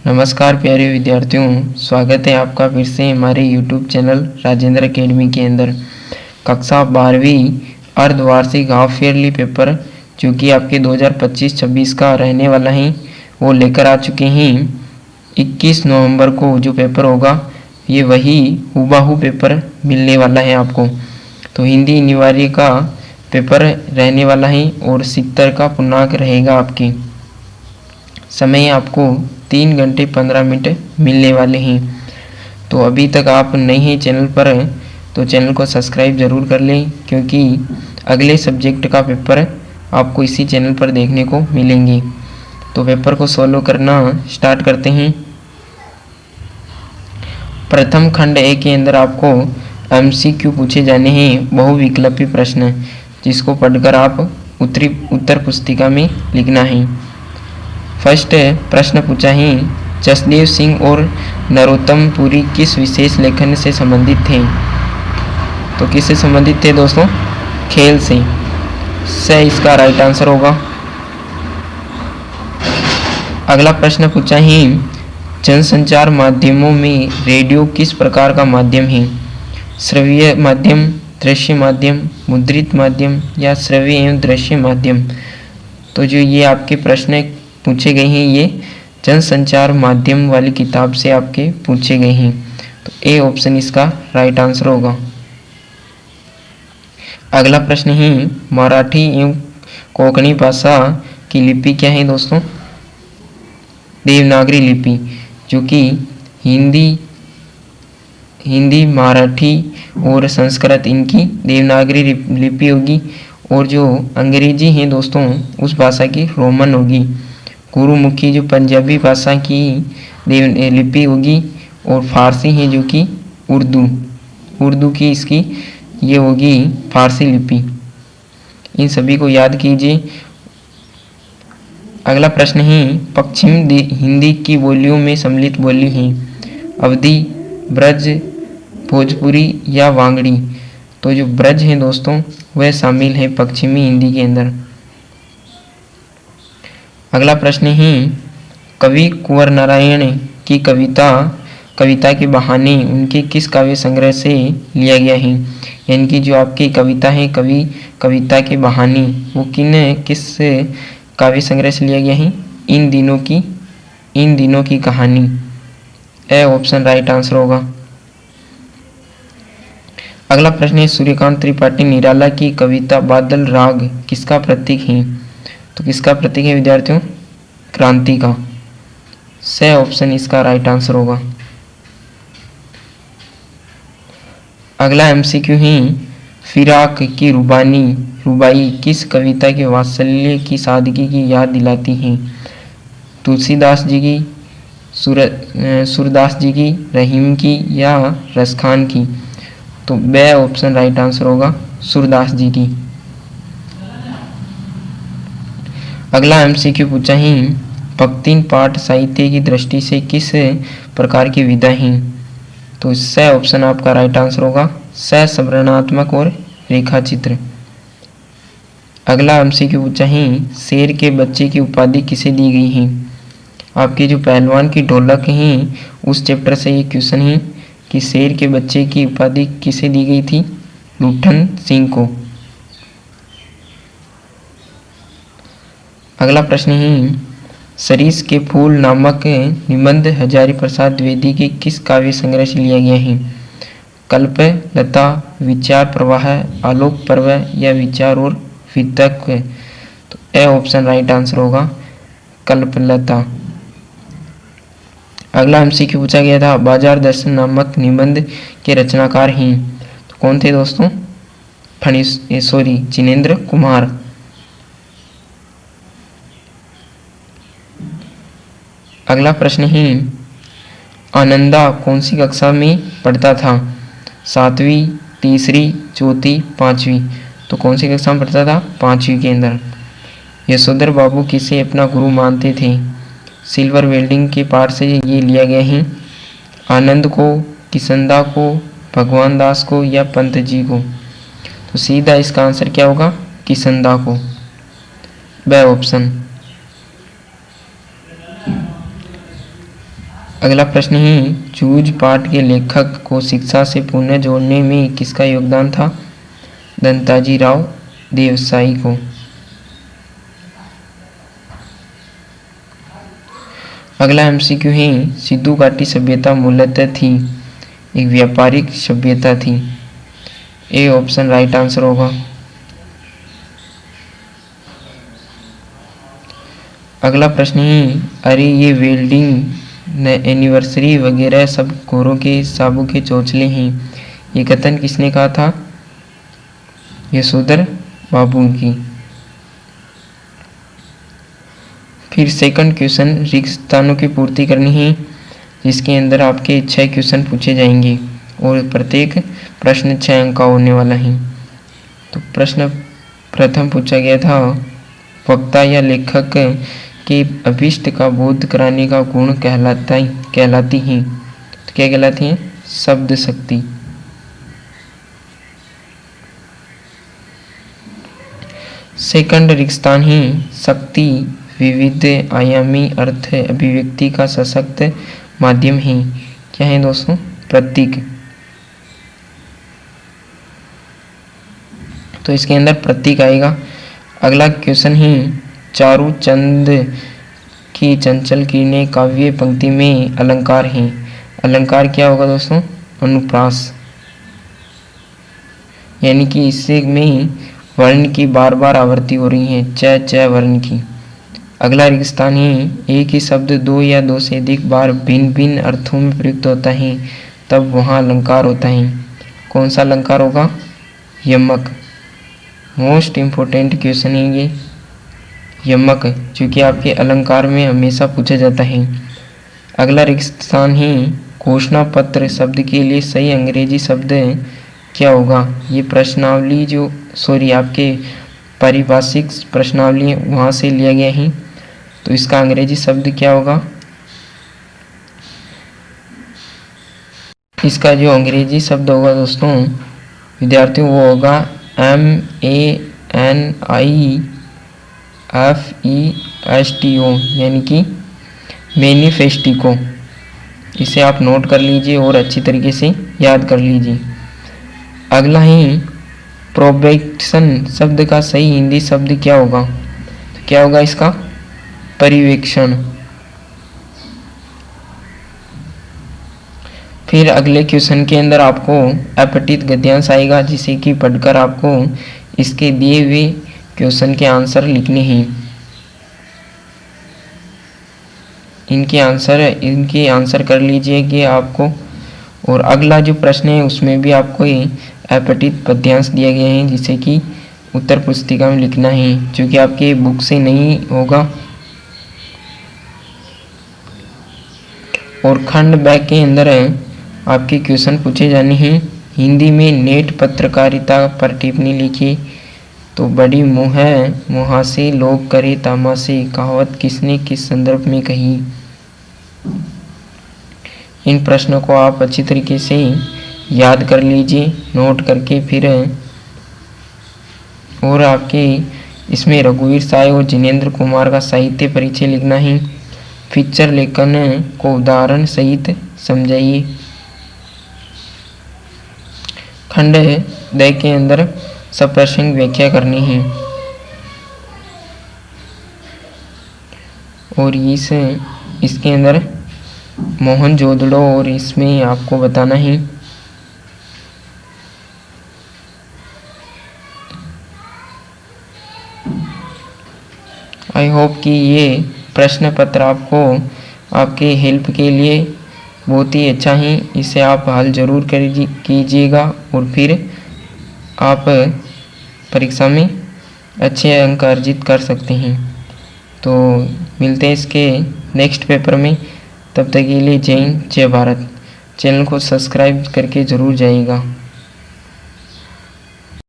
नमस्कार प्यारे विद्यार्थियों, स्वागत है आपका फिर से हमारे YouTube चैनल राजेंद्र एकेडमी के अंदर। कक्षा 12वीं अर्धवार्षिक हाफ ईयरली पेपर जो कि आपके 2025-26 का रहने वाला है वो लेकर आ चुके हैं। 21 नवंबर को जो पेपर होगा ये वही हूबहू पेपर मिलने वाला है आपको। तो हिंदी अनिवार्य का पेपर रहने वाला है और 70 का पूर्णांक रहेगा। आपके समय आपको 3 घंटे 15 मिनट मिलने वाले हैं। तो अभी तक आप नए हैं चैनल पर तो चैनल को सब्सक्राइब ज़रूर कर लें, क्योंकि अगले सब्जेक्ट का पेपर आपको इसी चैनल पर देखने को मिलेंगे। तो पेपर को सॉल्व करना स्टार्ट करते हैं। प्रथम खंड ए के अंदर आपको MCQ पूछे जाने हैं, बहुविकल्पी प्रश्न, जिसको पढ़कर आप उत्तर पुस्तिका में लिखना है। फर्स्ट प्रश्न पूछा है, जसदेव सिंह और नरोत्तम पुरी किस विशेष लेखन से संबंधित थे? तो किससे संबंधित थे दोस्तों? खेल से इसका राइट आंसर होगा। अगला प्रश्न पूछा है, जनसंचार माध्यमों में रेडियो किस प्रकार का माध्यम है? श्रव्य माध्यम, दृश्य माध्यम, मुद्रित माध्यम या श्रव्य एवं दृश्य माध्यम? तो जो ये आपके प्रश्न पूछे गए हैं ये जनसंचार माध्यम वाली किताब से आपके पूछे गए हैं। तो ए ऑप्शन इसका राइट आंसर होगा। अगला प्रश्न है, मराठी एवं कोंकणी भाषा की लिपि क्या है दोस्तों? देवनागरी लिपि, जो कि हिंदी, मराठी और संस्कृत इनकी देवनागरी लिपि होगी, और जो अंग्रेजी है दोस्तों उस भाषा की रोमन होगी। गुरुमुखी जो पंजाबी भाषा की लिपि होगी, और फारसी है जो कि उर्दू की इसकी ये होगी फारसी लिपि। इन सभी को याद कीजिए। अगला प्रश्न है, पश्चिम हिंदी की बोलियों में सम्मिलित बोली हैं, अवधी, ब्रज, भोजपुरी या वांगड़ी? तो जो ब्रज है दोस्तों वह शामिल है पश्चिमी हिंदी के अंदर। अगला प्रश्न है, कवि कुंवर नारायण की कविता के बहाने उनके किस काव्य संग्रह से लिया गया है? यानी कि जो आपकी कविता है कविता के बहाने वो किस काव्य संग्रह से लिया गया है? इन दिनों की कहानी। ए ऑप्शन राइट आंसर होगा। अगला प्रश्न है, सूर्यकांत त्रिपाठी निराला की कविता बादल राग किसका प्रतीक है? तो किसका प्रतीक है विद्यार्थियों? क्रांति का। से ऑप्शन इसका राइट आंसर होगा। अगला MCQ है, फिराक की रुबाई किस कविता के वात्सल्य की सादगी की याद दिलाती है? तुलसीदास जी की, सूरदास जी की, रहीम की या रसखान की? तो बे ऑप्शन राइट आंसर होगा, सूरदास जी की। अगला MCQ पूछा है, भक्तिन पाठ साहित्य की दृष्टि से किस प्रकार की विधा है? तो इससे ऑप्शन आपका राइट आंसर होगा, संवर्णनात्मक और रेखा चित्र। अगला MCQ पूछा है, शेर के बच्चे की उपाधि किसे दी गई है? आपके जो पहलवान की ढोलक हैं उस चैप्टर से ये क्वेश्चन है कि शेर के बच्चे की उपाधि किसे दी गई थी? लुठन सिंह को। अगला प्रश्न है, सरीस के फूल नामक निबंध हजारी प्रसाद द्विवेदी के किस काव्य संग्रह से लिया गया है? कल्प लता, विचार प्रवाह, आलोक पर्व या विचार और वितर्क? तो ए ऑप्शन राइट आंसर होगा, कल्पलता। अगला MCQ पूछा गया था, बाजार दर्शन नामक निबंध के रचनाकार हैं? तो कौन थे दोस्तों? जिनेंद्र कुमार। अगला प्रश्न है, आनंदा कौन सी कक्षा में पढ़ता था? 7वीं, तीसरी, चौथी, 5वीं? तो कौन सी कक्षा में पढ़ता था? 5वीं के अंदर। यशोधर बाबू किसे अपना गुरु मानते थे? सिल्वर वेल्डिंग के पाठ से ये लिया गया है। आनंद को, किसंदा को, भगवान दास को या पंत जी को? तो सीधा इसका आंसर क्या होगा? किसंदा को। ब ऑप्शन। अगला प्रश्न है, जूझ पाठ के लेखक को शिक्षा से पुनः जोड़ने में किसका योगदान था? दंताजी राव देवसाई को। अगला एमसीक्यू है, सिंधु घाटी सभ्यता मूलतः थी एक व्यापारिक सभ्यता थी। ए ऑप्शन राइट आंसर होगा। अगला प्रश्न है, अरे ये वेल्डिंग एनिवर्सरी वगैरह सब गोरों के साबू के चोचले हैं, ये कथन किसने कहा था? यशोधर बाबू की। फिर सेकंड क्वेश्चन, रिक्त स्थानों की पूर्ति करनी है, जिसके अंदर आपके 6 क्वेश्चन पूछे जाएंगे और प्रत्येक प्रश्न 6 अंक का होने वाला है। तो प्रश्न प्रथम पूछा गया था, वक्ता या लेखक के अभिष्ट का बोध कराने का गुण कहलाती हैं। तो क्या कहलाती हैं? शब्द शक्ति। सेकंड रिक्त स्थान है, शक्ति विविध आयामी अर्थ अभिव्यक्ति का सशक्त माध्यम है। क्या है दोस्तों? प्रतीक। तो इसके अंदर प्रतीक आएगा। अगला क्वेश्चन है, चारू चंद की चंचल किरणें काव्य पंक्ति में अलंकार हैं। अलंकार क्या होगा दोस्तों? अनुप्रास, यानी कि इससे में वर्ण की बार बार आवृत्ति हो रही है, च च वर्ण की। अगला रिक्त स्थान है, एक ही शब्द 2 या 2 से अधिक बार भिन्न भिन्न अर्थों में प्रयुक्त होता है, तब वहाँ अलंकार होता है। कौन सा अलंकार होगा? यमक। मोस्ट इम्पोर्टेंट क्वेश्चन है ये यमक, क्योंकि आपके अलंकार में हमेशा पूछा जाता है। अगला रिक्त स्थान है, घोषणा पत्र शब्द के लिए सही अंग्रेजी शब्द क्या होगा? ये प्रश्नावली आपके पारिभाषिक प्रश्नावली वहाँ से लिया गया है। तो इसका अंग्रेजी शब्द क्या होगा? इसका जो अंग्रेजी शब्द होगा दोस्तों विद्यार्थियों, वो होगा MANIFESTO, यानी कि मैनिफेस्टिको। इसे आप नोट कर लीजिए और अच्छी तरीके से याद कर लीजिए। अगला है, प्रोबेक्शन शब्द का सही हिंदी शब्द क्या होगा? तो क्या होगा इसका? परिवेक्षण। फिर अगले क्वेश्चन के अंदर आपको अपठित गद्यांश आएगा, जिसे कि पढ़कर आपको इसके दिए हुए क्वेश्चन के आंसर लिखने हैं। इनके आंसर कर लीजिए कि आपको। और अगला जो प्रश्न है उसमें भी आपको अपठित पद्यांश दिया गया है, जिसे कि उत्तर पुस्तिका में लिखना है, जो कि आपके बुक से नहीं होगा। और खंड ब के अंदर आपके क्वेश्चन पूछे जाने हैं। हिंदी में नेट पत्रकारिता पर टिप्पणी लिखिए। तो बड़ी मुँह से लोग करे तमाशे, कहावत किसने किस संदर्भ में कही? इन प्रश्नों को आप अच्छी तरीके से याद कर लीजिए नोट करके। फिर और आपके इसमें रघुवीर साय और जिनेंद्र कुमार का साहित्य परिचय लिखना है। फीचर लेखन को उदाहरण सहित समझाइए। खंड द के अंदर सप्रसंग व्याख्या करनी है। और इसके अंदर मोहनजोदड़ो और इसमें आपको बताना है। आई होप कि ये प्रश्न पत्र आपको आपके हेल्प के लिए बहुत ही अच्छा है। इसे आप हल जरूर कीजिएगा और फिर आप परीक्षा में अच्छे अंक अर्जित कर सकते हैं। तो मिलते हैं इसके नेक्स्ट पेपर में। तब तक के लिए जय हिंद, जय भारत। चैनल को सब्सक्राइब करके ज़रूर जाइएगा।